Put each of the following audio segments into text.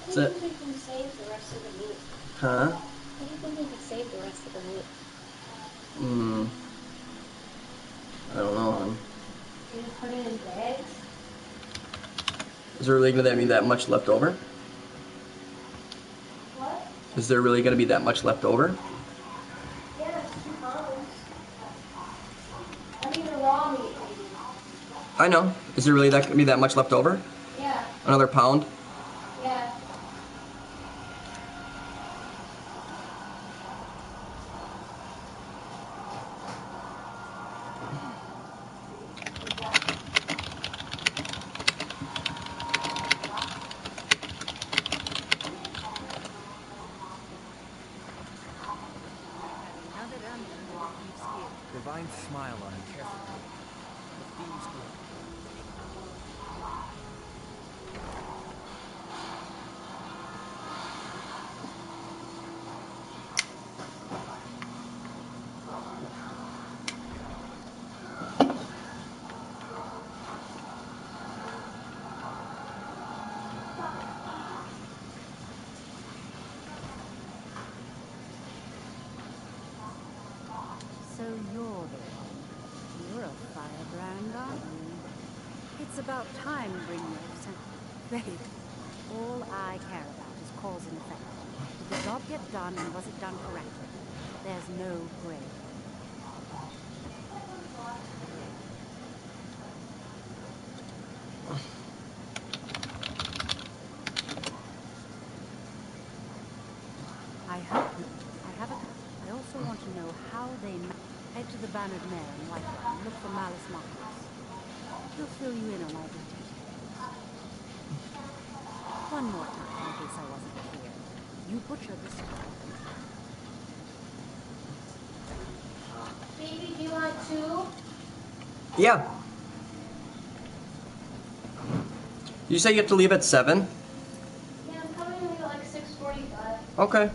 That's it. How do you think we can save the rest of the meat? Huh? How do you think we could save the rest of the meat? I don't know, hon. Can you put it in bags? Is there really gonna be that much left over? What? Is there really gonna be that much left over? Yeah, it's 2 pounds. I mean the raw meat. I know. Is there really gonna be that much left over? Yeah. Another pound? Yeah. Divine smile on him carefully. The theme's good. So you're a firebrand, aren't you? It's about time, Ringwolf sent. Babe, all I care about is cause and effect. Did the job get done and was it done correctly? There's no gray. I also want to know how they head to the bannered mare and white one. Look for Malice Marcus. He'll fill you in on all the details. One more time, in case I wasn't clear. You butchered the squirrel. Baby, do you want 2? Yeah. You say you have to leave at 7? Yeah, I'm coming to leave at like 6:45. Okay.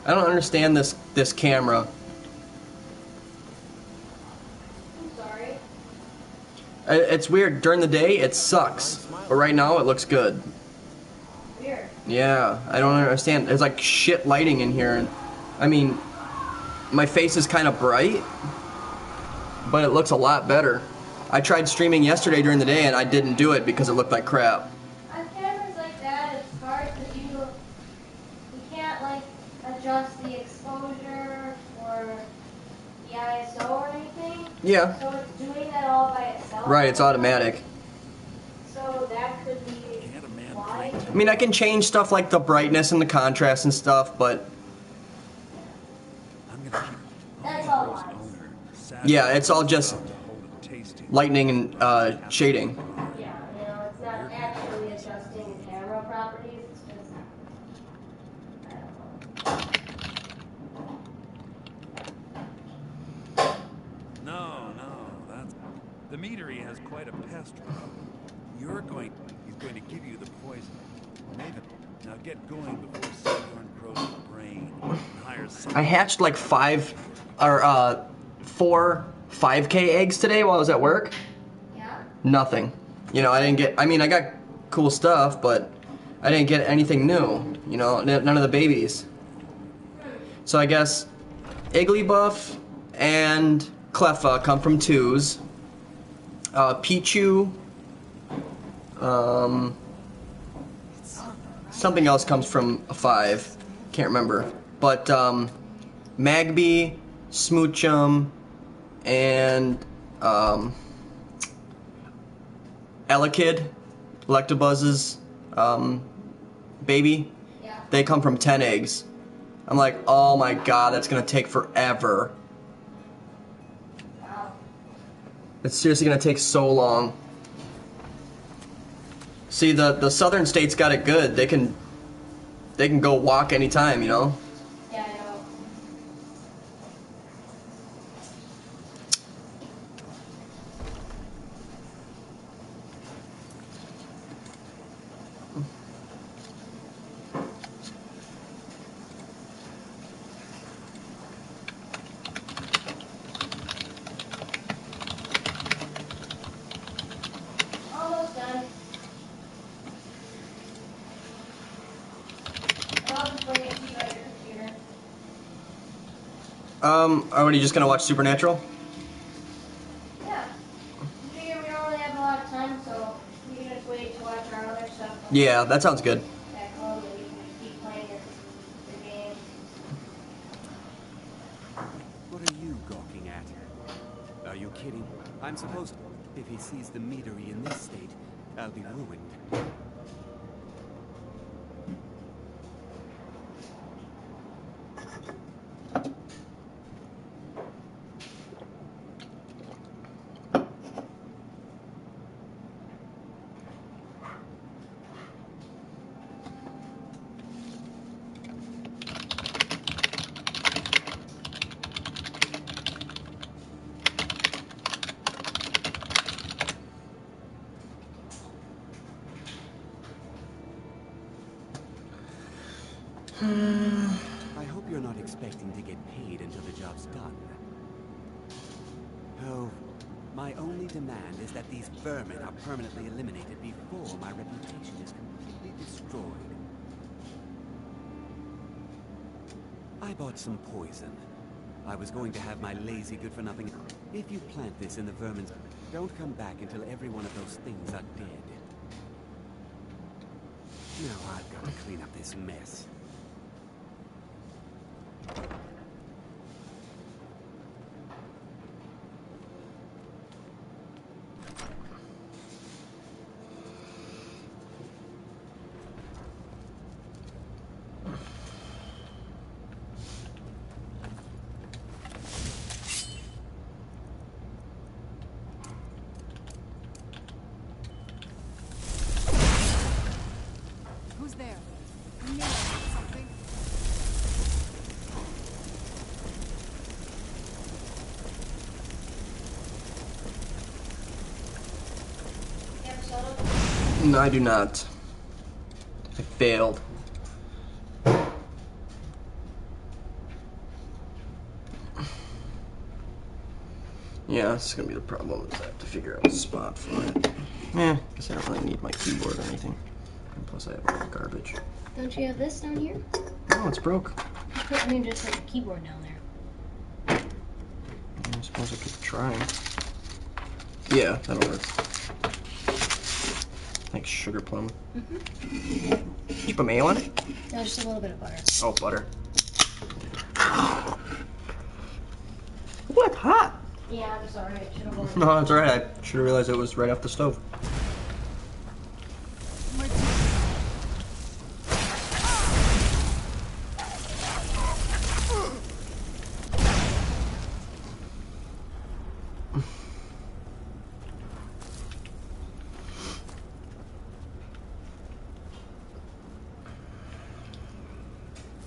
I don't understand this camera. I'm sorry. It's weird. During the day, it sucks. But right now, it looks good. Weird. Yeah, I don't understand. There's like shit lighting in here. And I mean, my face is kind of bright, but it looks a lot better. I tried streaming yesterday during the day, and I didn't do it because it looked like crap. On cameras like that, it's hard because you can't like adjust the exposure or the ISO or anything. Yeah. So it's doing that all by itself. Right, it's automatic. So that could be why. I mean, I can change stuff like the brightness and the contrast and stuff, but That's all why. yeah, it's all just lightning and shading. Yeah, you know, it's not actually adjusting the camera properties. It's just, I don't know. No, that's... The meadery has quite a pest problem. He's going to give you the poison. Maven, now get going before Sigrun grows a brain and hires some... I hatched like 4 5K eggs today while I was at work. Yeah? Nothing. You know, I got cool stuff, but I didn't get anything new. You know, none of the babies. So I guess Igglybuff and Cleffa come from 2s. Pichu, something else comes from a 5. Can't remember. But Magby, Smoochum, and Elekid, Electabuzz's baby, Yeah. they come from 10 eggs. I'm like, oh my god, that's gonna take forever. Wow. It's seriously gonna take so long. See, the southern states got it good. They can go walk anytime, you know? Yeah, I know. explain it to you at your computer. Are you just gonna watch Supernatural? Yeah. I figure we don't really have a lot of time, so we can just wait to watch our other stuff. Yeah, that sounds good. Back home, and you can just keep playing your game. What are you gawking at? Are you kidding? I'm supposed... If he sees the meadery in this state, I'll be ruined. I hope you're not expecting to get paid until the job's done. Oh, my only demand is that these vermin are permanently eliminated before my reputation is completely destroyed. I bought some poison. I was going to have my lazy good-for-nothing... If you plant this in the vermin's... Don't come back until every one of those things are dead. Now I've got to clean up this mess. Who's there? You need something? You have soda? No, I do not. I failed. Yeah, this is gonna be the problem, is I have to figure out a spot for it. Guess I don't really need my keyboard or anything. And plus I have all the garbage. Don't you have this down here? Oh, it's broke. I mean, just like a keyboard down there. I suppose I could try. Yeah, that'll work. Thanks, Sugar Plum. Did you put mayo on it? No, just a little bit of butter. Oh, butter. What? Hot? Yeah, I'm sorry. I should have ordered. No, that's alright. I should have realized it was right off the stove.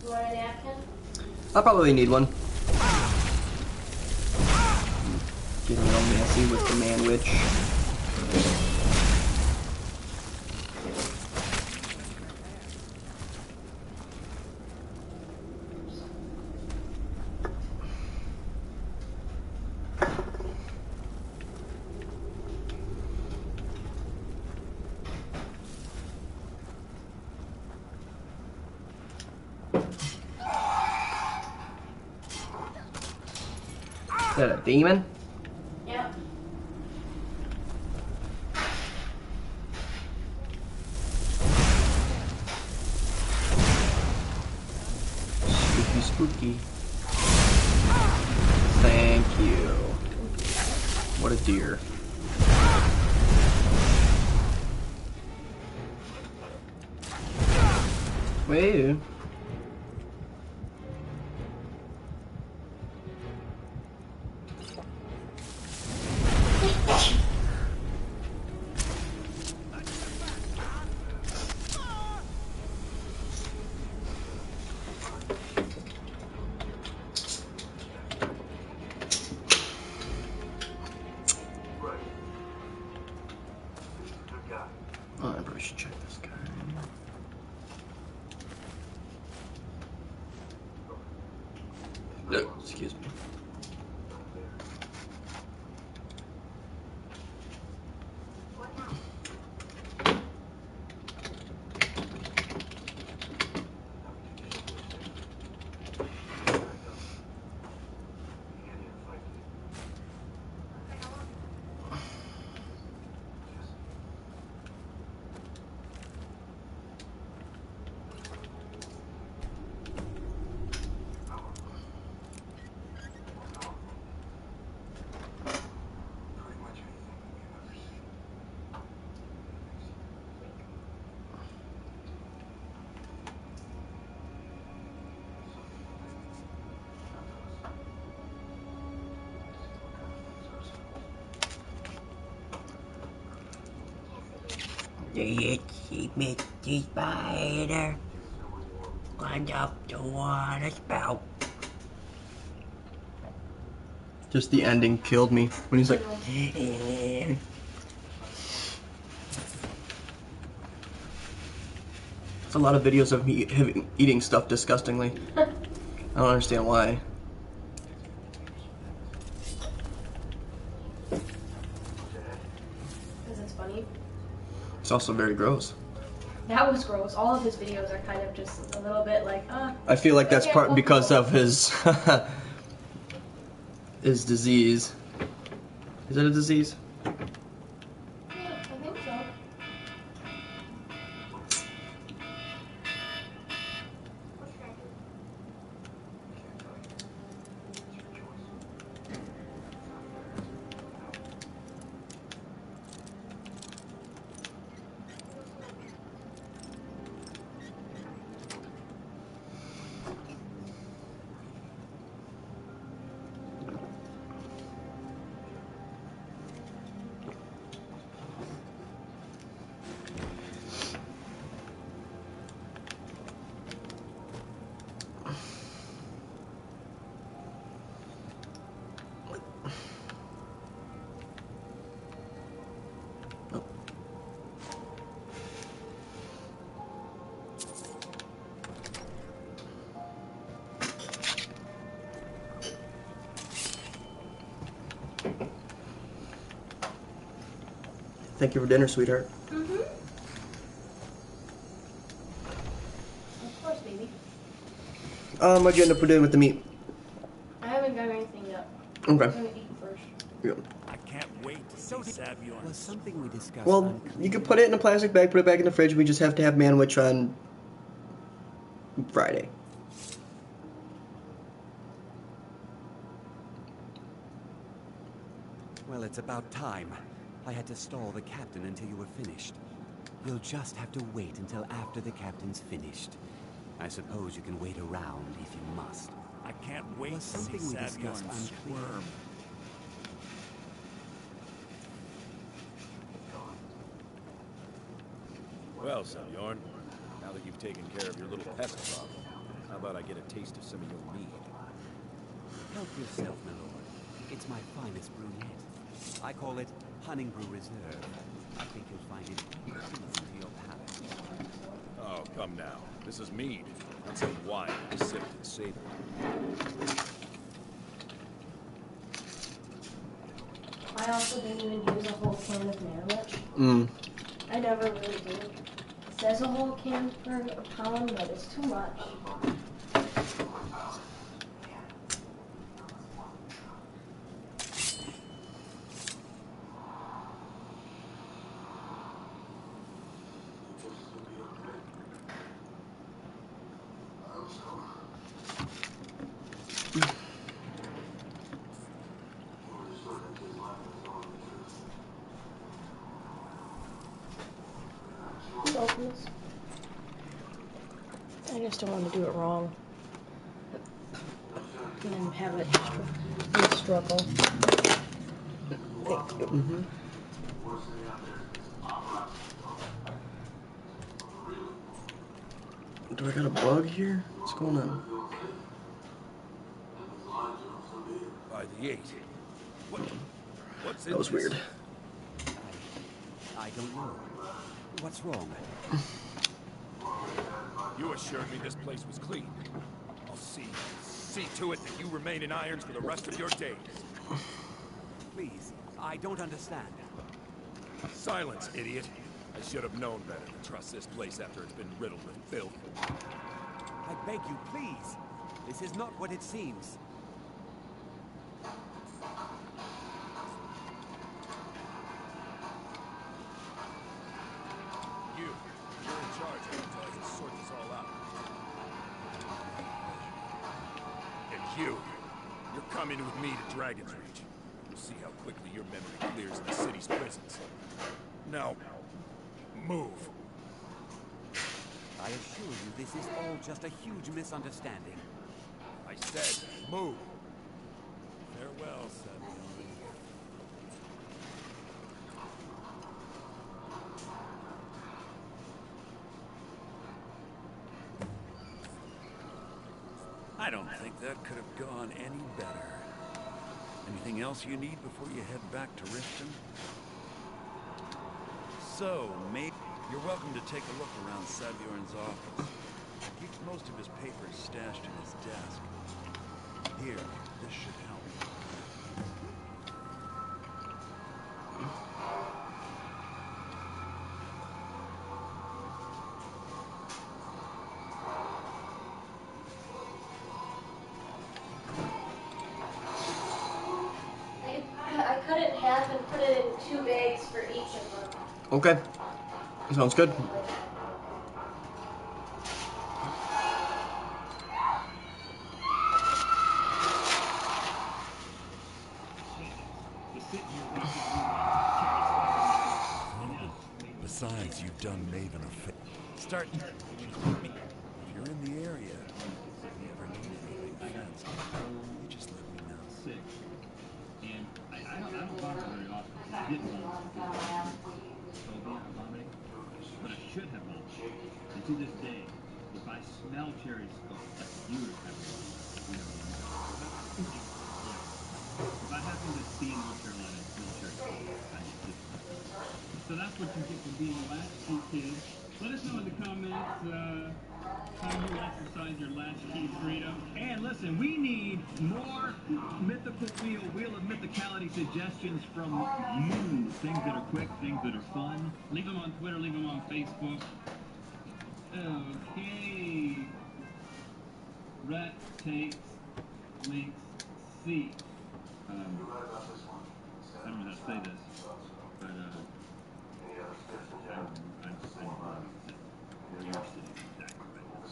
You want a napkin? I'll probably need one. Getting all messy with the man witch. Is that a demon? Yep. Spooky, spooky. Thank you. What a dear. Wait. Oh, I probably should check this guy. No, excuse me. The itsy bitsy spider climbed up the water spout. Just the ending killed me when he's like. There's a lot of videos of me eating stuff disgustingly. I don't understand why. Because it's funny. It's also very gross. That was gross. All of his videos are kind of just a little bit like, I feel like that's get part because comfortable. of his his disease. Is that a disease? Yeah, I think so. Thank you for dinner, sweetheart. Mm-hmm. Of course, baby. What'd you end up doing with the meat? I haven't done anything yet. Okay. I'm gonna eat first. Yeah. I can't wait to see Savvy on Was something we discussed Well, unclear? you could put it in a plastic bag, put it back in the fridge. We just have to have Manwich on Friday. Well, it's about time. I had to stall the captain until you were finished. You'll just have to wait until after the captain's finished. I suppose you can wait around if you must. I can't wait Was to see something we Savvy discussed on unclear? squirm. Well, Senor, now that you've taken care of your little pest problem, how about I get a taste of some of your mead? Help yourself, my lord. It's my finest brew yet. I call it Honningbrew Reserve. I think you'll find it pleasing to your palate. Oh, come now. This is mead, not some wine to be sipped and savored. I also didn't even use a whole can of Manwich. Mm. I never really do. It says a whole can for a pound, but it's too much. You open this? I just don't want to do it wrong. And then have it struggle. Thank you. Mm-hmm. Do I got a bug here? What's going on? By the 8. What's in That was this? weird. I don't know. What's wrong? You assured me this place was clean. I'll see to it that you remain in irons for the rest of your days. Please, I don't understand. Silence, idiot. I should have known better to trust this place after it's been riddled with filth. I beg you, please. This is not what it seems. You're in charge until I can sort this all out. And you're coming with me to Dragon's Reach. We'll see how quickly your memory clears in the city's prisons. Now, move. I assure you, this is all just a huge misunderstanding. I said, move. Farewell, Savvy. I don't think that could have gone any better. Anything else you need before you head back to Riften? So, mate, you're welcome to take a look around Saviorin's office. He keeps most of his papers stashed in his desk. Here, this should help. I cut it in half and put it in 2 bags for each of them. Okay. Sounds good. Besides, you've done Maven a favor. Start. If you're in the area, if you ever need anything fancy, you just let me know. Sick. And I don't vomit very often. I didn't vomit. Phobia of vomiting. But I should have vomited. And to this day, if I smell cherry skull, like you would have you know, if I happen to see in North Carolina and smell cherry skull, I get sick. So that's what you get for being a latchkey kid. Let us know in the comments how you exercise your latchkey freedom. And listen, we need more mythical wheel of mythicality suggestions from you. Things that are quick, things that are fun. Leave them on Twitter, leave them on Facebook. Okay. Rhett takes links C. I don't know how to say this, but where you're sitting exactly right now.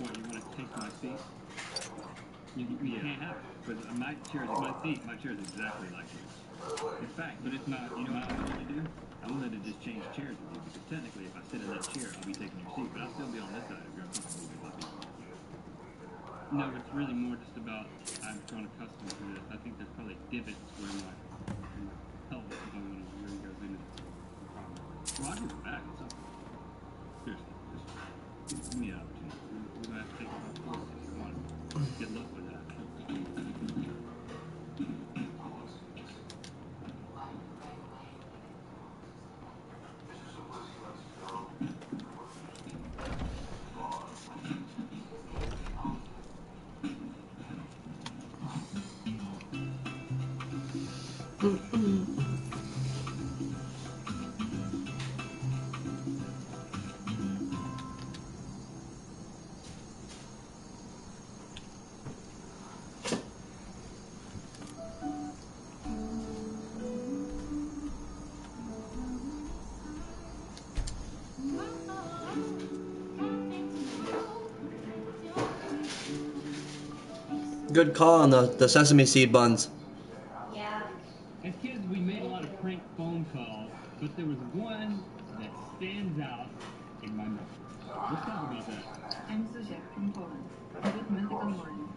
What, you want to take my seat? You can't have it, because my chair is exactly like yours. In fact, but it's not, you know what I'm willing to do? I'm willing to just change chairs with you, because technically if I sit in that chair, I'll be taking your seat, but I'll still be on this side if you're uncomfortable with my feet. No, it's really more just about, I've grown accustomed to this. I think there's probably divots where my pelvis is on one of where you goes into the well, I'll give it back. It's okay. Seriously, just give me an opportunity. We're going to have to take it off course if you want to. Good luck with that. Good call on the sesame seed buns. Yeah. As kids, we made a lot of prank phone calls, but there was one that stands out in my memory. Let's talk about that. I'm Zuzia from Poland. Good mythical morning.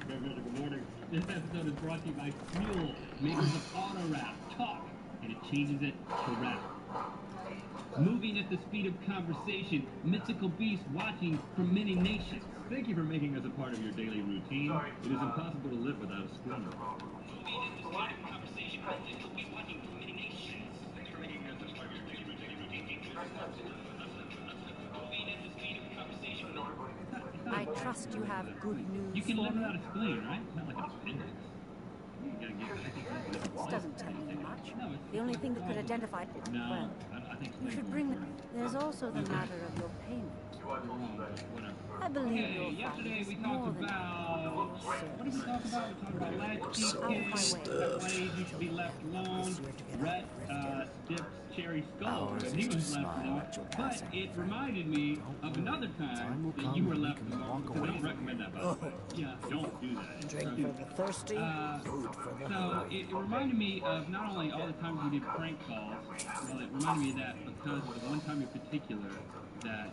Good morning. This episode is brought to you by Fuel, makers of auto rap, talk, and it changes it to rap. Moving at the speed of conversation, mythical beasts watching from many nations. Thank you for making us a part of your daily routine. It is impossible to live without a spoon. Moving at the speed of conversation, mythical beasts watching from many nations. Thanks for making us a part of your daily routine. Moving at the speed of conversation. I trust you have good news You can for live me. without a spoon, right? Not like an appendix. You gotta get This doesn't tell me much. No, it's The only thing that could identify... No, Well, I think you should bring... There's also the matter of your payment. whatever. I believe Okay, you'll find yesterday it's we more talked than about... What did we talk about? We talked about latchkey Out of my kids, way. ways you should be left alone. Rhett dips cherry skull, and he was left alone. But it reminded me of another time that you were left alone. I don't recommend that, by the way. Yeah, don't do that. Drink for the thirsty, food for the So hungry. it reminded me of not only all the times we did prank calls, well, it reminded me of that because of the one time in particular that,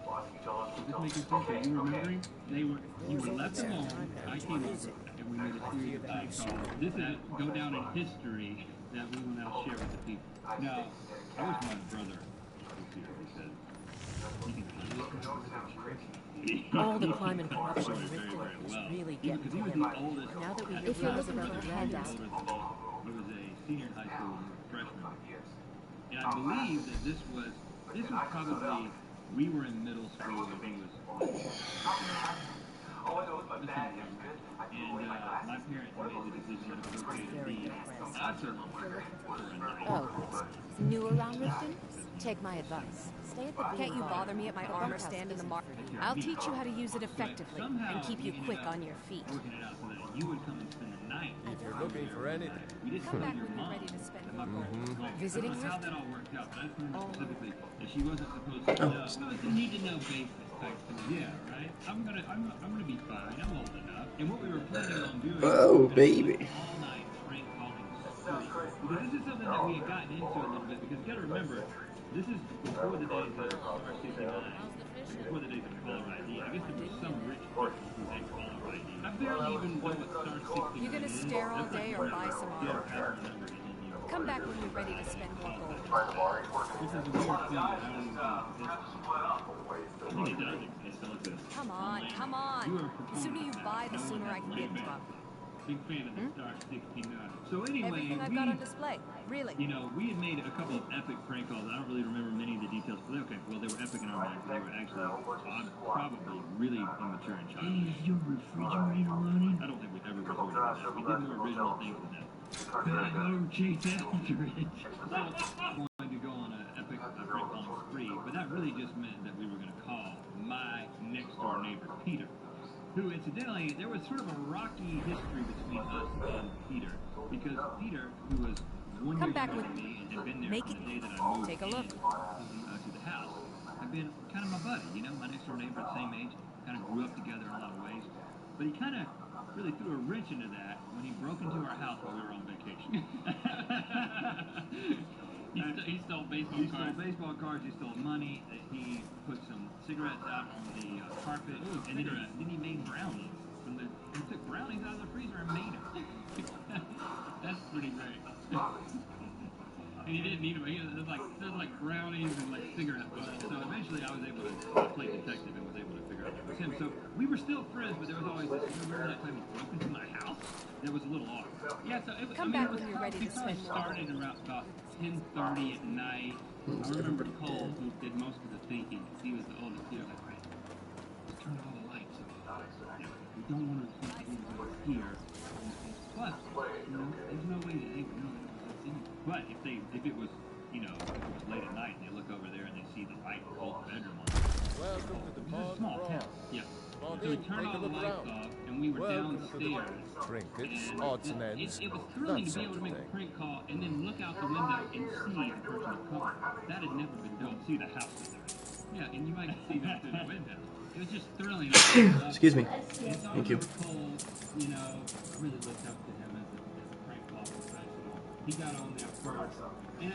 is this making sense? Are you remembering? You were left alone, I came over, and we made a series of prank calls. This is go down in history that we will now share with the people. Now, I wish my brother was here because he can All the crime and corruption in very, Riften very is well. really Because getting he to was him. the oldest. Now that we If realize you're about looking the for a handout, older than me, he was a senior in high school and we were freshmen. And I believe that this was probably, we were in middle school and he was and my parents made the decision that it was okay to very be impressed. awesome for a night. Oh, new around Riften? Take my advice. Stay at the B. Can't you bother me at my armor bunkhouse stand in the isn't market? for you. I'll teach you how to use it effectively and keep you quick on your feet. Working it out so that you would come and spend the night. If you're looking for anything. We didn't Come tell back your when you're mom ready to spend that more my gold. mom was Visiting That's how Riften? that all worked out. But I just remember specifically that she wasn't supposed to know. It was the need to know basis type thing. Yeah, right. I'm gonna be fine. I'm old enough. And what we were planning on doing. Oh, baby. All night prank calling spree. Because this is something that we had gotten into a little bit. Because you gotta remember, this is before the days of Star 69. Before the days of caller ID. I guess there was some rich people who had caller ID. I barely even know what Star 69 You gonna is. stare all day or buy some Yeah, armor? I don't remember it. Come back when you're ready to spend more gold. This is a weird thing that I don't even I think it does exist. Come on, come on. The sooner you buy, the sooner I can get drunk. Big fan of the Star 69. So anyway, Everything I've got on display. Really. you know, we had made a couple of epic prank calls. I don't really remember many of the details, but okay, well, they were epic in our minds. They were actually probably really immature and childish. Hey, is your refrigerator running? I don't think we ever resorted to that. We did more original things than that. Gotta go chase after it. So, going to go on an epic prank calling spree, but that really just meant that we were going to call my next door neighbor, Peter. Who, incidentally, there was sort of a rocky history between us and Peter, because Peter, who was 1 year younger than me and had been there from the day that I moved Take a look. to the house, had been kind of my buddy, you know, my next door neighbor at the same age, kind of grew up together in a lot of ways, but he kind of really threw a wrench into that when he broke into our house while we were on vacation. He stole baseball cards. He stole baseball cards. He stole money. He put some cigarettes out on the carpet. Ooh, and then he made brownies. He took brownies out of the freezer and made them. That's pretty great. And he didn't need them. There's like brownies and like cigarette butts. So eventually I was able to play detective and was able to figure out that was him. So we were still friends, but there was always this, remember that time he broke into my house? That was a little odd. Yeah, so it, Come back when you're ready to spend more. Started around about 10:30 at night. I remember Cole, who did most of the thinking. He was the oldest. He was like, right, let's turn all the lights off. We don't want to keep anyone here. Plus, you know, there's no way that they would know that it was us anyway. But if it was, you know, if it was late at night and they look over there and they see the light in Cole's bedroom on, Welcome to the it was a small town. Yeah. So we turned all the lights off and we were downstairs. Trinkets, And odds and ends. it was thrilling that to be able to sort of make a thing. prank call and then look out the window and see the person of color. That had never been done. See the house that they're in. Yeah, and you might see them through the window. It was just thrilling. Excuse me. Thank you. Cole, you know, I really looked up to him as a prank call professional. He got on there first. And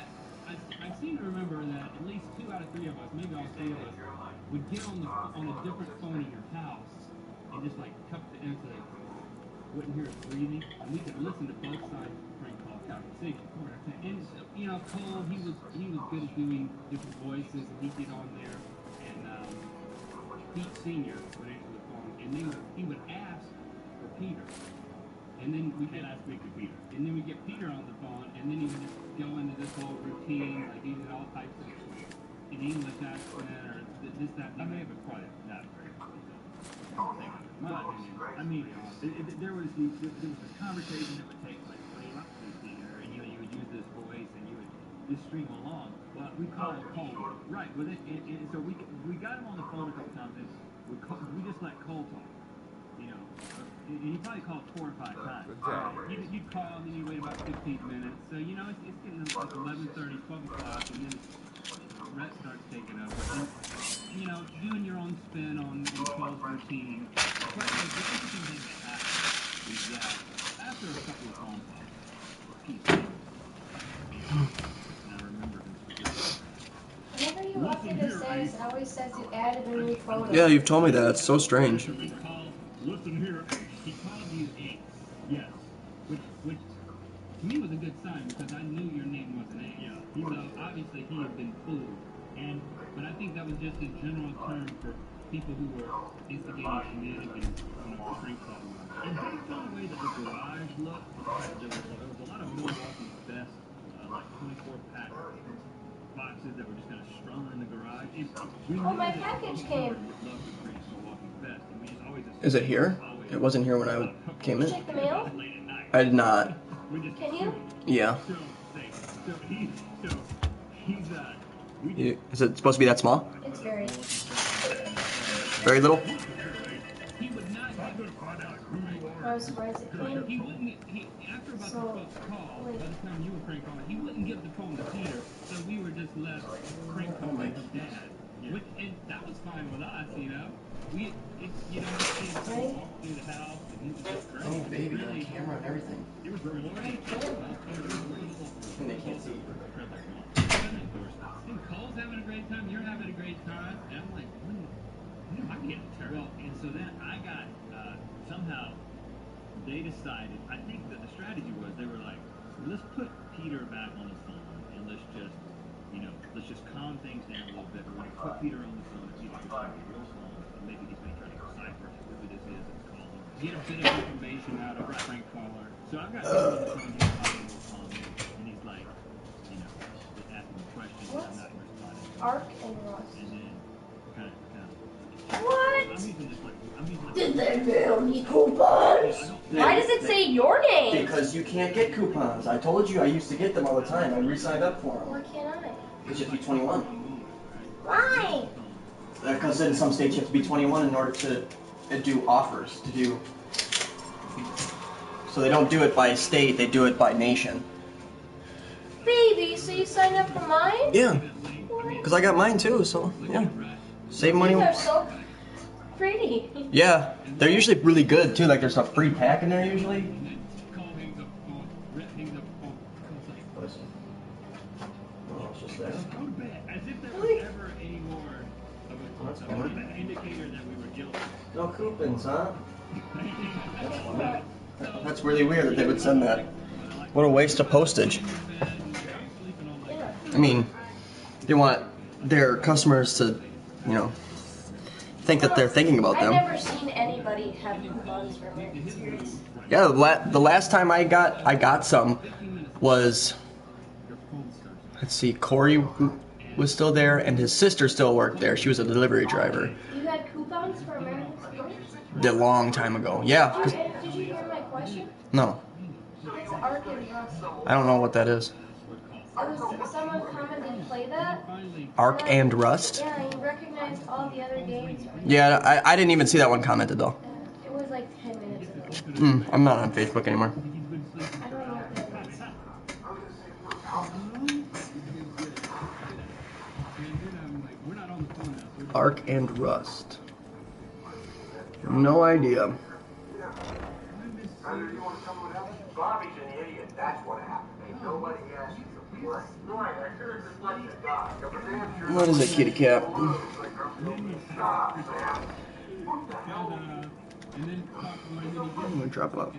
I seem to remember that at least 2 out of 3 of us, maybe all 3 of us, would get on a different phone in your house and just like cup the end so they wouldn't hear us breathing, and we could listen to both sides of the prank call conversation. And you know, Cole, he was good at doing different voices, and he'd get on there, and Pete Senior would answer the phone, and he would ask for Peter, and then we could ask me to Peter, and then we get Peter on the phone, and then he would just go into this whole routine, like he did all types of an English accent or this, that. I may have been probably not very good. My opinion. I mean, there was a conversation that would take place when you went to Peter, and you would use this voice, and you would just stream along. Well, we called Cole. Right. Well, so we got him on the phone a couple times, and we just let Cole talk. You know, and he probably called 4 or 5 times. You'd call, and then you wait about 15 minutes. So, you know, it's getting like 11:30, 12 o'clock, and then Rhett starts taking over. And, you know, doing your own spin on Cole's routine. But the interesting thing that happened is that after a couple of phone calls, Pete, and I remember him. Whenever you up here to say this, it always says you added a new photo. Yeah, you've told me that. It's so strange. Listen here, he called you Ace. Yes. Which to me was a good sign because I knew your name wasn't Ace. Yeah. He's obviously he had been fooled, but I think that was just a general term for people who were instigating shenanigans on a Frank Club. And based on the way that the garage looked, there was a lot of Milwaukee's best, like 24-pack boxes that were just kind of strung in the garage. My package came. Is it here? It wasn't here when I came in. Check the mail? I did not. Can you? Yeah. Is it supposed to be that small? It's very. Very little? I was surprised it came. After about the 12th call, by the time you were crank calling, he wouldn't give the phone to Peter, so we were just left crank calling his dad. And that was fine with us, you know. We walked through the house, and he was just great. Oh, baby, on camera and everything. It was rewarding. And they can't see. And Cole's having a great time, you're having a great time, and I'm like, when am I getting turned? Well, and so then I got, somehow, they decided, I think that the strategy was, they were like, let's put Peter back on the phone, and let's just calm things down a little bit. We're going to put Peter on the phone, and Peter's going to be real calm, and maybe he's going to try to decipher who this is that's calling. Get a bit of information out of Frank caller. So I've got Peter on the phone, he's talking to calm, and he's like, just asking me questions, and I'm not responding. Arc and Rust. And then, kind of. What? I'm using this like. Did they mail me coupons? Why does it say your name? Because you can't get coupons. I told you I used to get them all the time. I re-signed up for them. Why can't I? Because you have to be 21. Why? Because in some states you have to be 21 in order to do offers. So they don't do it by state, they do it by nation. Baby, so you signed up for mine? Yeah. Because I got mine too, so yeah. Save money. These are so pretty. Yeah. They're usually really good too. Like there's a free pack in there usually. Oh, it's just there. As if there was ever any more of an indicator that we were guilty. No coupons, huh? That's really weird that they would send that. What a waste of postage. I mean, they want their customers to, think that they're thinking about them. I've never seen anybody have coupons for American Series. Yeah, the last time I got some was, let's see, Corey was still there and his sister still worked there. She was a delivery driver. You had coupons for American Series? A long time ago. Yeah. Did you hear my question? No. It's Arc and Rust. I don't know what that is. Someone commented play that. Arc and Rust? Yeah, he recognized all the other games. Yeah, I didn't even see that one commented though. It was like 10 minutes ago. I'm not on Facebook anymore. I don't know what that is. Arc and Rust. No idea. Bobby's an idiot, that's what happened. Nobody asked you. Right, I should have just let you die. What is it, kitty cat? I'm gonna drop off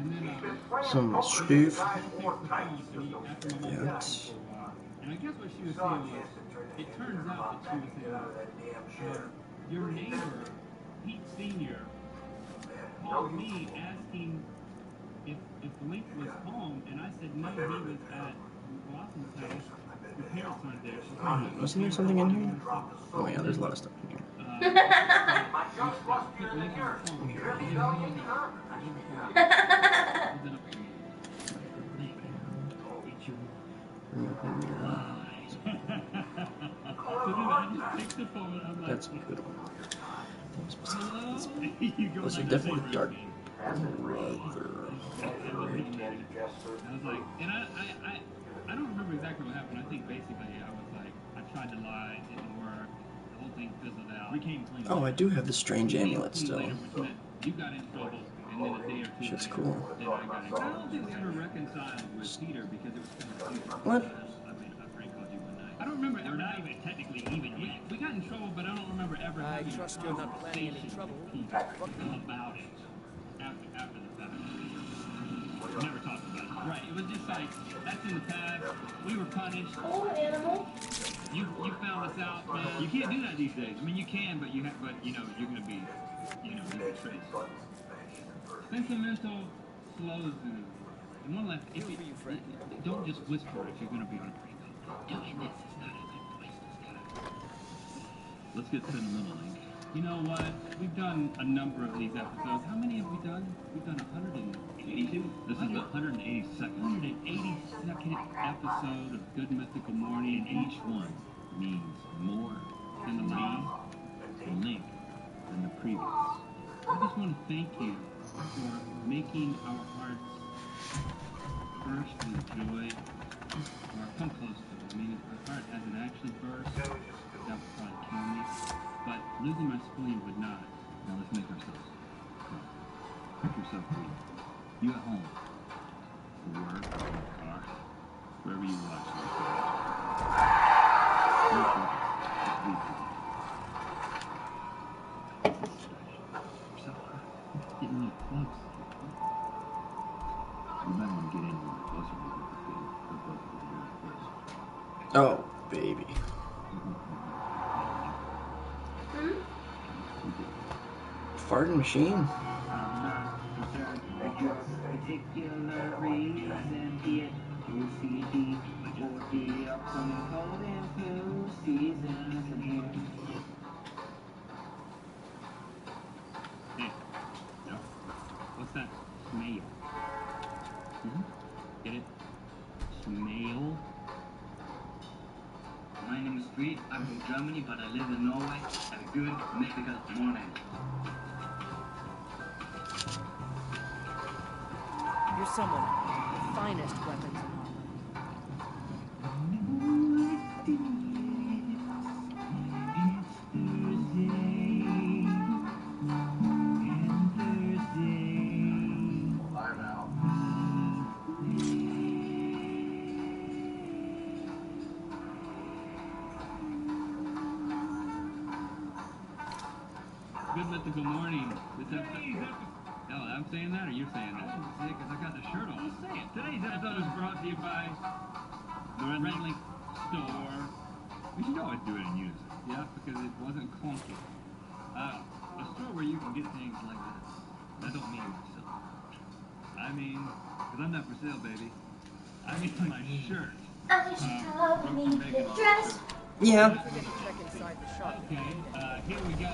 some stuff. That's... And I guess what she was saying was, it turns out that she was saying, your neighbor, Pete Sr., called me asking if Link was home, and I said no, he was at Blossom's house. Your parents weren't there. Wasn't there something in here? Oh yeah, there's a lot of stuff in here. That's a good one. Those are definitely dark brother. I was like, and I don't remember exactly what happened. I think basically I was like, I tried to lie, it didn't work, the whole thing fizzled out. We came clean. Oh, I do have the strange amulet still. You got in trouble, and then a day or two Shit's cool. then I got in trouble. I don't think we ever reconciled with Peter because it was kind of stupid. What? I mean, I prank called you one night. I don't remember ever not even technically even yet. We got in trouble, but I don't remember ever having a trust you're not planning any trouble. about it after the fact. Never talked about it. Right, it was just like, that's in the past, we were punished. Oh, animal. You found us out, man. You can't do that these days. I mean, you can, but you know, you're gonna be, you'll be traced. Spend some mental slows and one last, don't just whisper if you're gonna be on a break. Doing this is not a good place to start. Let's get sentimental, Link. You know what? We've done a number of these episodes. How many have we done? We've done 182. This is the 182nd. 182nd episode of Good Mythical Morning, and each one means more than the last, and Link than the previous. I just want to thank you for making our hearts burst with joy. Or come close to it. I mean, our heart hasn't actually burst. That would probably kill me. But losing my spleen would not. Now let's make ourselves comfortable. Make yourself breathe. You at home, at work, in the car, wherever you watch this. Make sure it's breathing. Getting a little close. You might want to get in a little closer. Oh, baby. Farting machine? Particular reason here OCD for the upcoming cold and flu seasons here. Hey, no. What's that? Smell. Get it? Smell. My name is Street. I'm from Germany, but I live in Norway. Have a good mythical morning. You're someone with the finest weapons in armor. Good mythical morning. This episode. Oh, I'm saying that, or you're saying that? Because I got the shirt on. Just say it. Today's episode is brought to you by the Red Link Store. We should always do it in unison, yeah, because it wasn't clunky. A store where you can get things like this. I don't mean myself. I mean, because I'm not for sale, baby. I mean my shirt. I just need the dress. Yeah. Okay, here we go.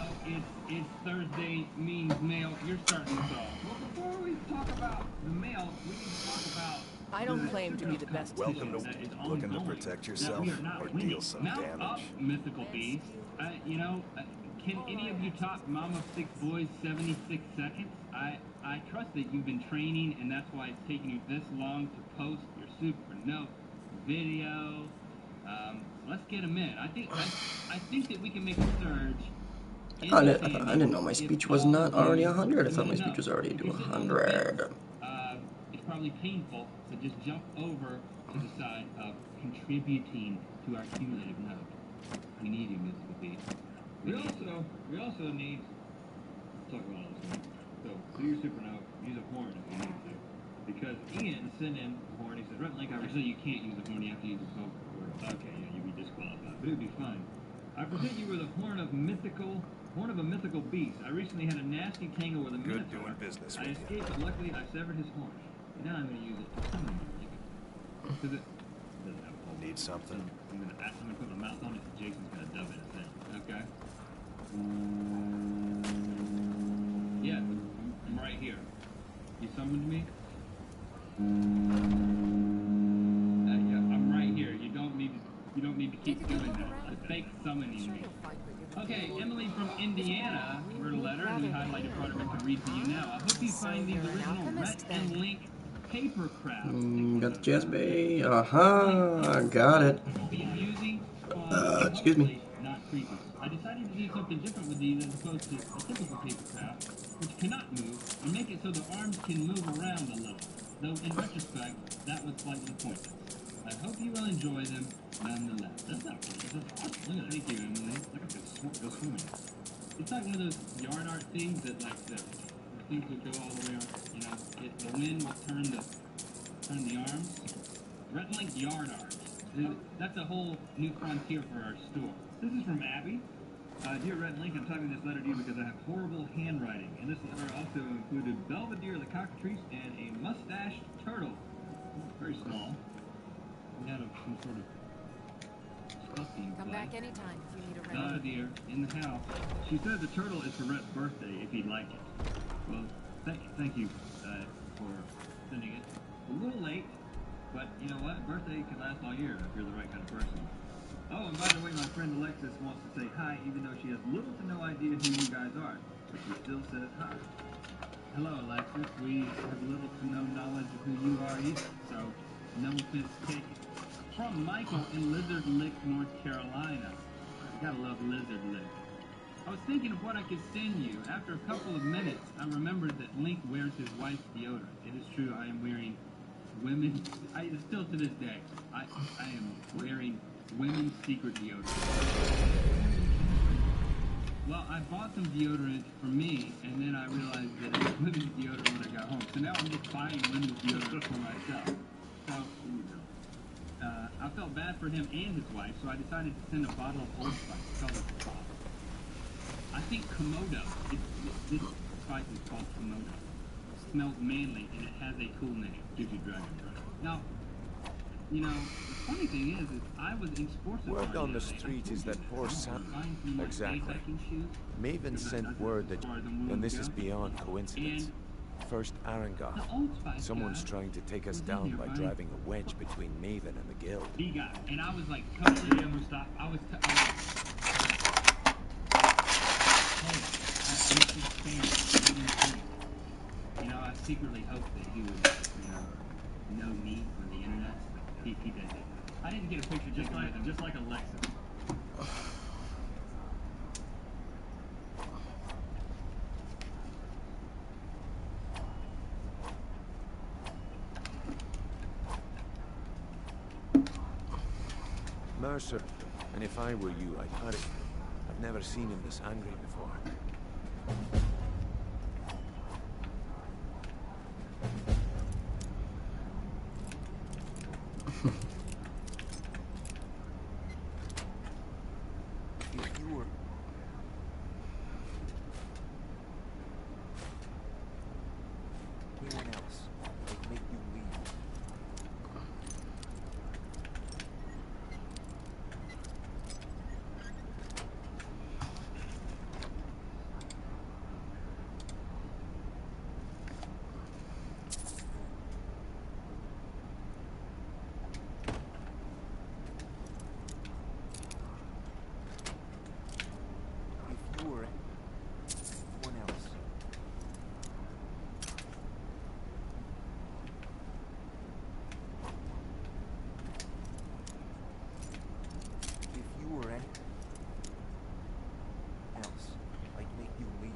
It's Thursday means mail. You're starting this off. Well, before we talk about the mail, we need to talk about. I don't claim to be the best. Welcome to looking to protect yourself or deal some Mount damage. up, mythical beast. You know, can any of you top Mom of 6 Boys 76 seconds? I trust that you've been training, and that's why it's taking you this long to post your super note video. Let's get them in. I think that we can make a surge. I didn't know my speech was not already 100. I thought my speech was already to 100. It's probably painful to just jump over to the side of contributing to our cumulative note. We need you, mythical beast. We also need to talk about this one. So do your super note, use a horn if you need to. Because Ian sent in a horn. He said, Red Link, I said you can't use a horn, you have to use a poke. Okay, yeah, you'd be disqualified, but it would be fun. I present you with a horn of a mythical beast. I recently had a nasty tangle with a minotaur. Good doing business I with escaped, but luckily I severed his horn. And now I'm going to use it to summon you. Because it doesn't have a hole. Need something? I'm going to put my mouth on it, and Jason's going to dub it in. Okay? Yeah, I'm right here. You summoned me? Yeah, I'm right here. You don't need to keep doing that. The fake summoning me. Okay, Emily from Indiana wrote a letter, and the highlighted part of it to read to you now. I hope you find these original Rhett and Link paper crafts. Got the Jazz Bay. Got it. Excuse me. Not creepy. I decided to do something different with these as opposed to a typical paper craft, which cannot move, and make it so the arms can move around a little. Though in retrospect, that was slightly pointless. I hope you will enjoy them nonetheless. That's not funny. That's awesome. Look at that. Thank you, Emily. Look at this. Go swimming. It's like one of those yard art things that, like, the things would go all the way around. You know, the wind will turn the on the arms. Red Link Yard Arms. That's a whole new frontier for our store. This is from Abby. Dear Red Link, I'm typing this letter to you because I have horrible handwriting. And this letter also included Belvedere the cockatrice and a mustached turtle. Very small. We had some sort of stuffing. Come back anytime if you need a ride. Dear, in the house. She said the turtle is for Rhett's birthday, if he'd like it. Well, thank you for sending it. A little late, but you know what? A birthday can last all year if you're the right kind of person. Oh, and by the way, my friend Alexis wants to say hi, even though she has little to no idea who you guys are. But she still says hi. Hello, Alexis. We have little to no knowledge of who you are either, so no offense taken. From Michael in Lizard Lick, North Carolina. You gotta love Lizard Lick. I was thinking of what I could send you. After a couple of minutes, I remembered that Link wears his wife's deodorant. It is true, I am wearing women's... still to this day, I am wearing women's secret deodorant. Well, I bought some deodorant for me, and then I realized that it was women's deodorant when I got home. So now I'm just buying women's deodorant for myself. So, I felt bad for him and his wife, so I decided to send a bottle of Old Spice called Pop. I think Komodo. This spice is called Komodo. It smells manly, and it has a cool name. Gives you dragon breath. Now, you know, the funny thing is I was in sports. Word on the street is that poor Sam... Exactly. Maven sent word that... And this is beyond coincidence. First Arangoth. Someone's trying to take us down by driving a wedge between Maven and the guild. He got, and I was like totally Mustafa. I was you know, I secretly hoped that he would, know me on the internet. He did. I didn't get a picture just like Alexis. Mercer, and if I were you, I'd hurry. I've never seen him this angry before. If you were... anyone else, I'd make you leave. If you were anyone else. If you were anyone else, I'd make you leave.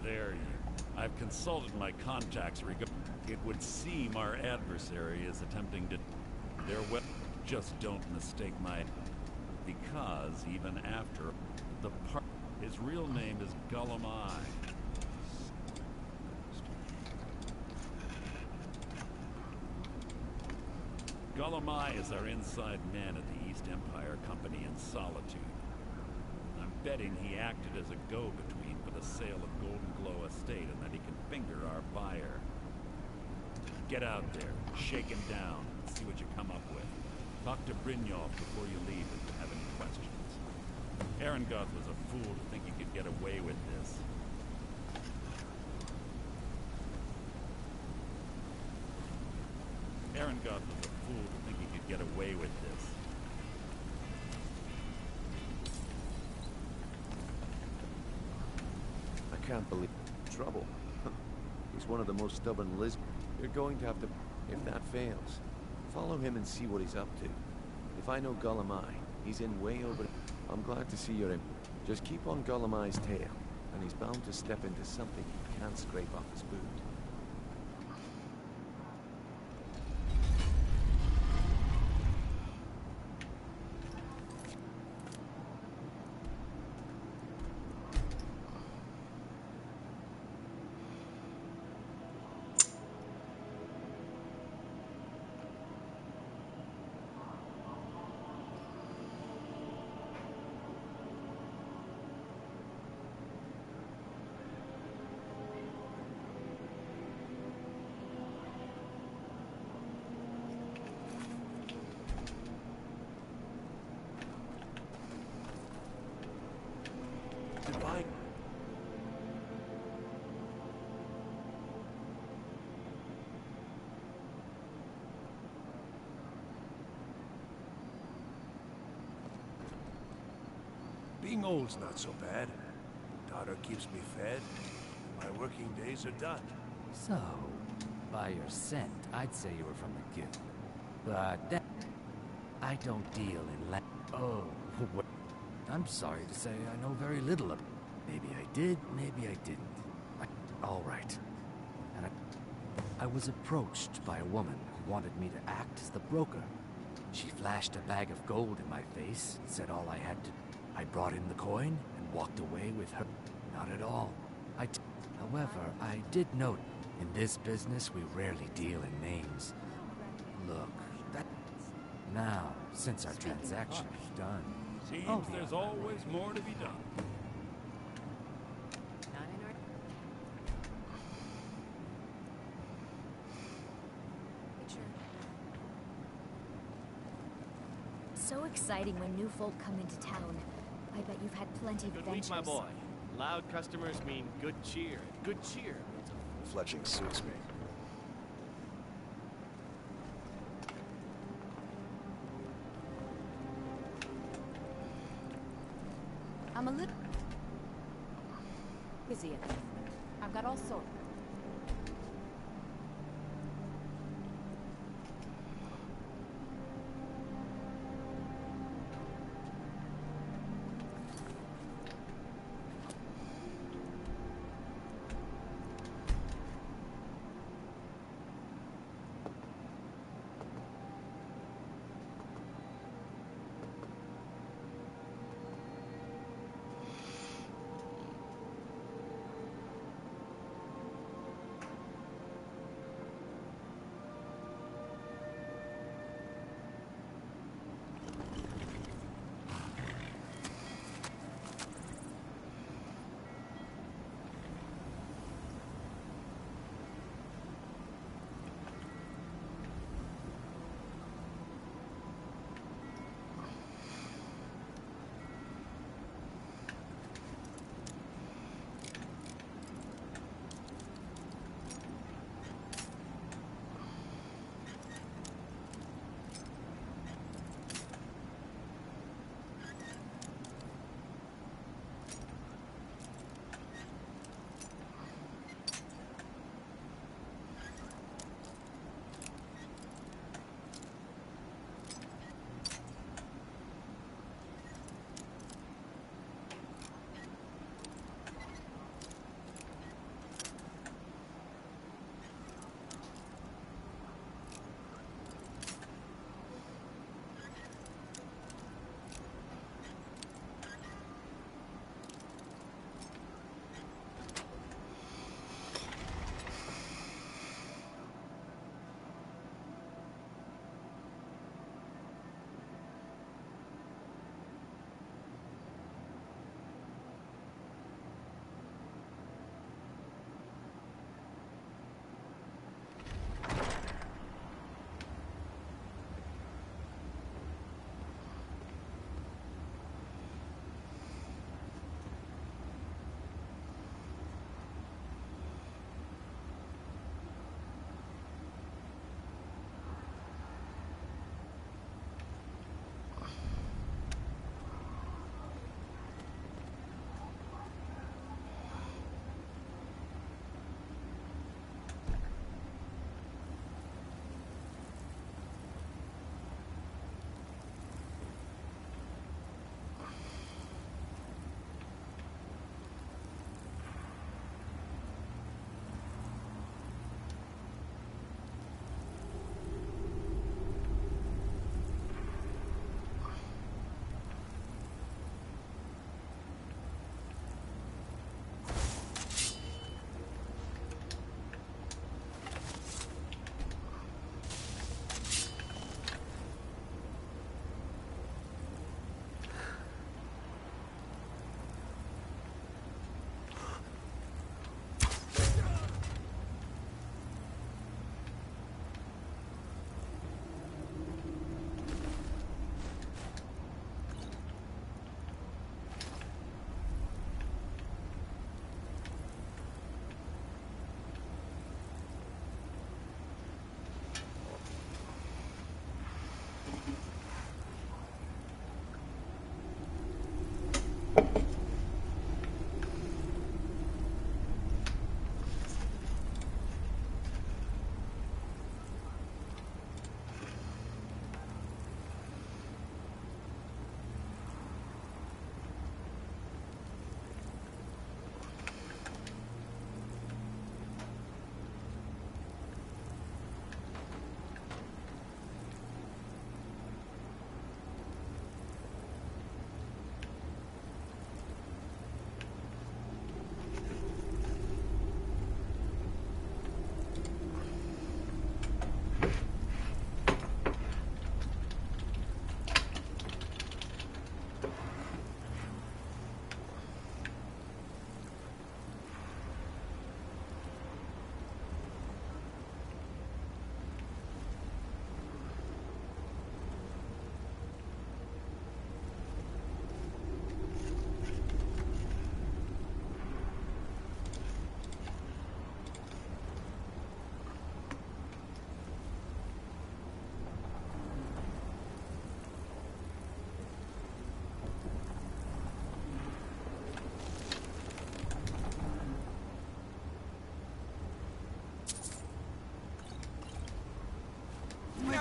There you. I've consulted my contacts regarding. It would seem our adversary is attempting to. Their just don't mistake my. Because even after The part. His real name is Gulamai. Gulamai is our inside man at the East Empire Company in Solitude. I'm betting he acted as a go-between for the sale of Golden Glow Estate and that he can finger our buyer. Get out there, shake him down, and see what you come up with. Talk to Brynjolf before you leave if you have any questions. Arengoth was a fool to think he could get away with this. Arengoth was a fool to think he could get away with this. I can't believe trouble. He's one of the most stubborn Liz. You're going to have to, if that fails, follow him and see what he's up to. If I know Gulamai, he's in way over. I'm glad to see you're in. Just keep on Gulamai's tail, and he's bound to step into something he can't scrape off his boot. Divine. Being old's not so bad. Daughter keeps me fed. My working days are done. So, by your scent, I'd say you were from the guild. But that... I don't deal in Oh, wait. I'm sorry to say I know very little of... Maybe I did, maybe I didn't. All right. And I was approached by a woman who wanted me to act as the broker. She flashed a bag of gold in my face, said all I had to... I brought in the coin and walked away with her. Not at all. However, I did note, in this business we rarely deal in names. Look, that... Now, since our transaction is done... Seems there's always more to be done. So exciting when new folk come into town. I bet you've had plenty of adventures. Good week, my boy. Loud customers mean good cheer. Good cheer means Fletching suits me. I'm a little busy at the moment. I've got all sorts.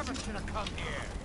never should have come here.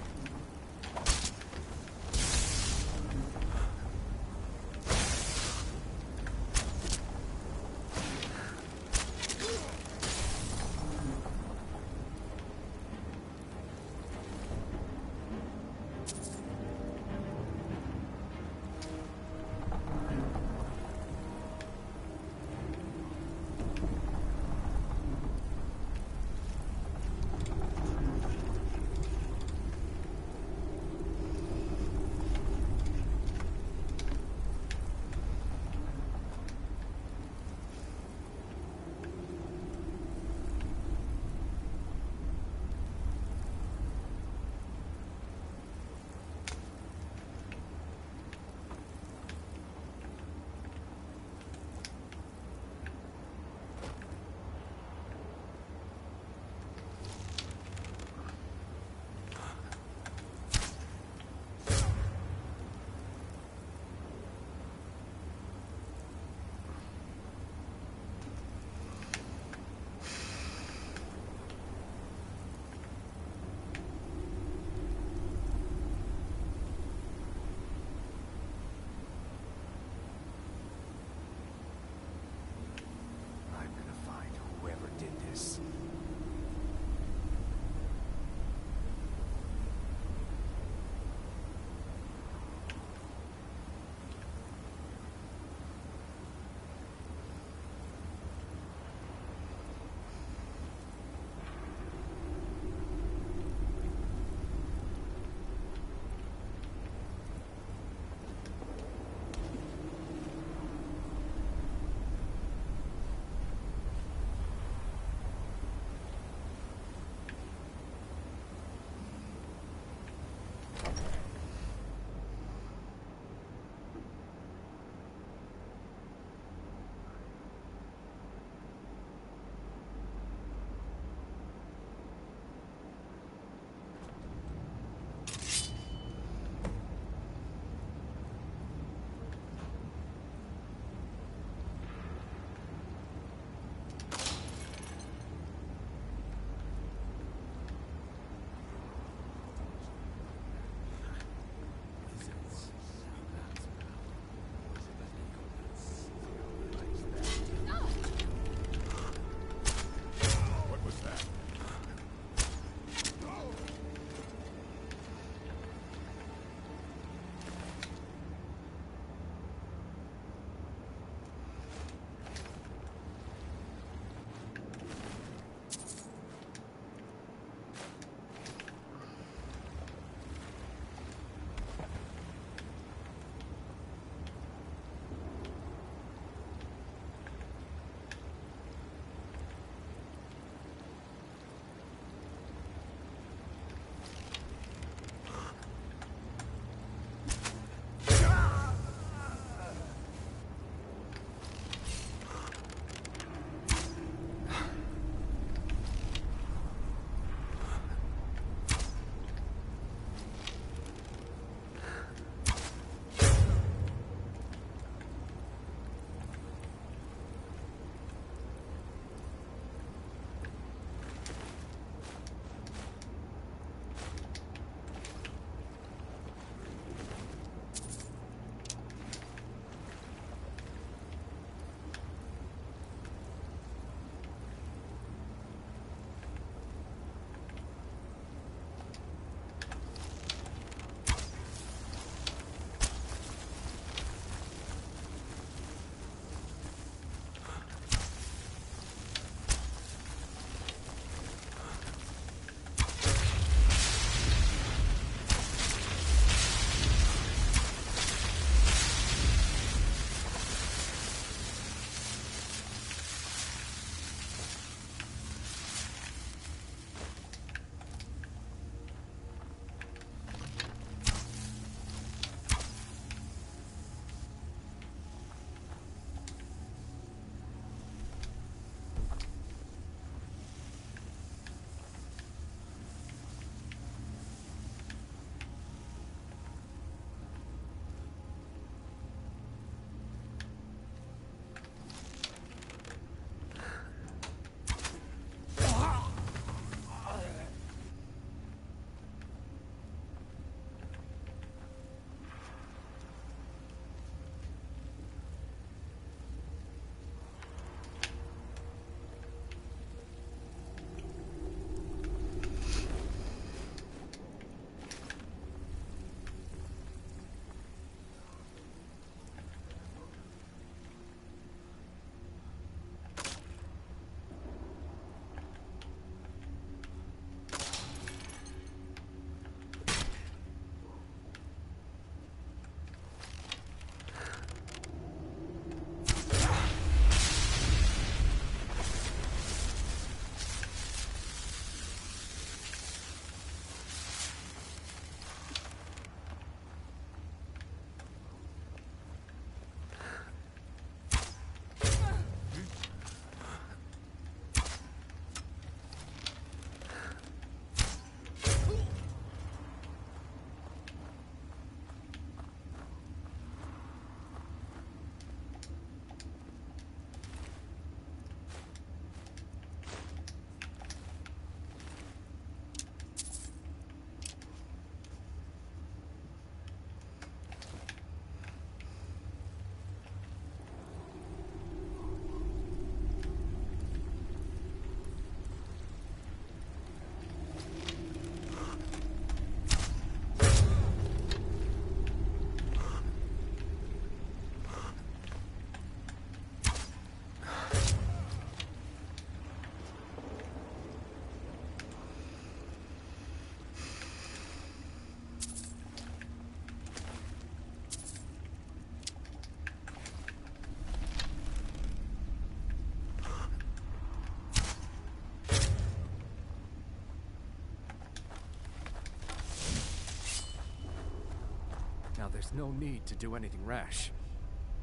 There's no need to do anything rash.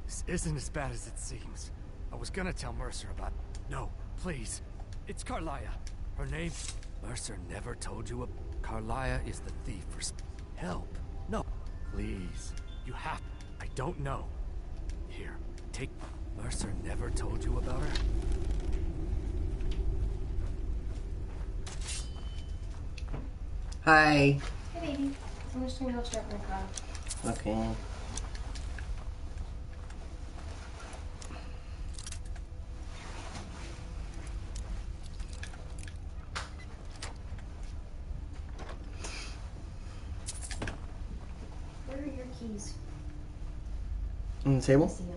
This isn't as bad as it seems. I was gonna tell Mercer about... No, please. It's Carlia. Her name... Mercer never told you a... Carlia is the thief for... Help. No. Please. You have... I don't know. Here, take... Mercer never told you about her? Hi. Hey, baby. I'm just gonna go start my car. Okay. Where are your keys? On the table? I see them.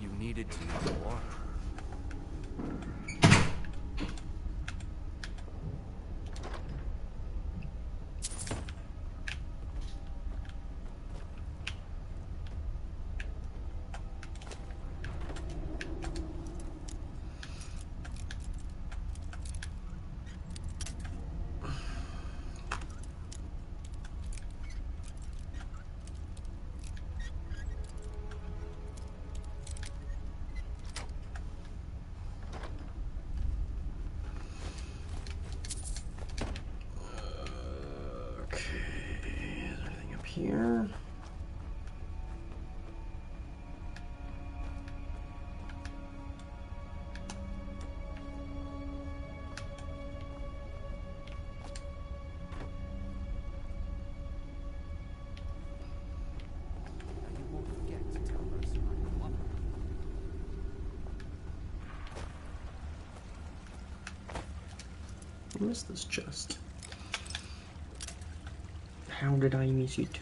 You needed to know more. Here. What is this chest? How did I miss it?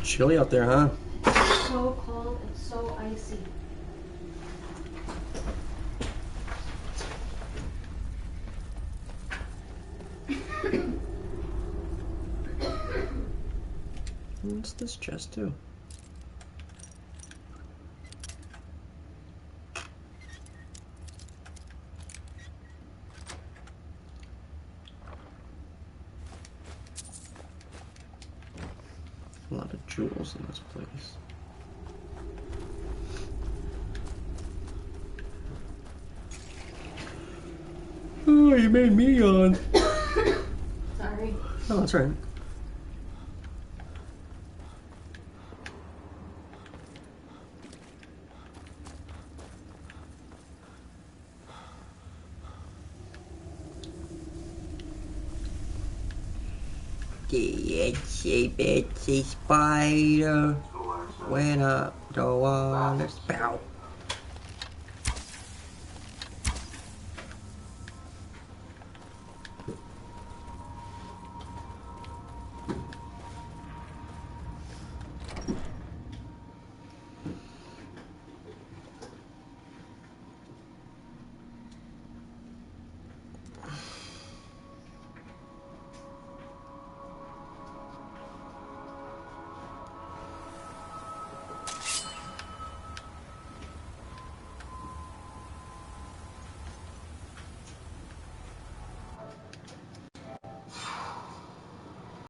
Chilly out there, huh? It's so cold and so icy. What's this chest do? A lot of jewels in this place. Oh, you made me yawn. Sorry. Oh, that's right. Itsy bitsy spider went up the wall. Bow.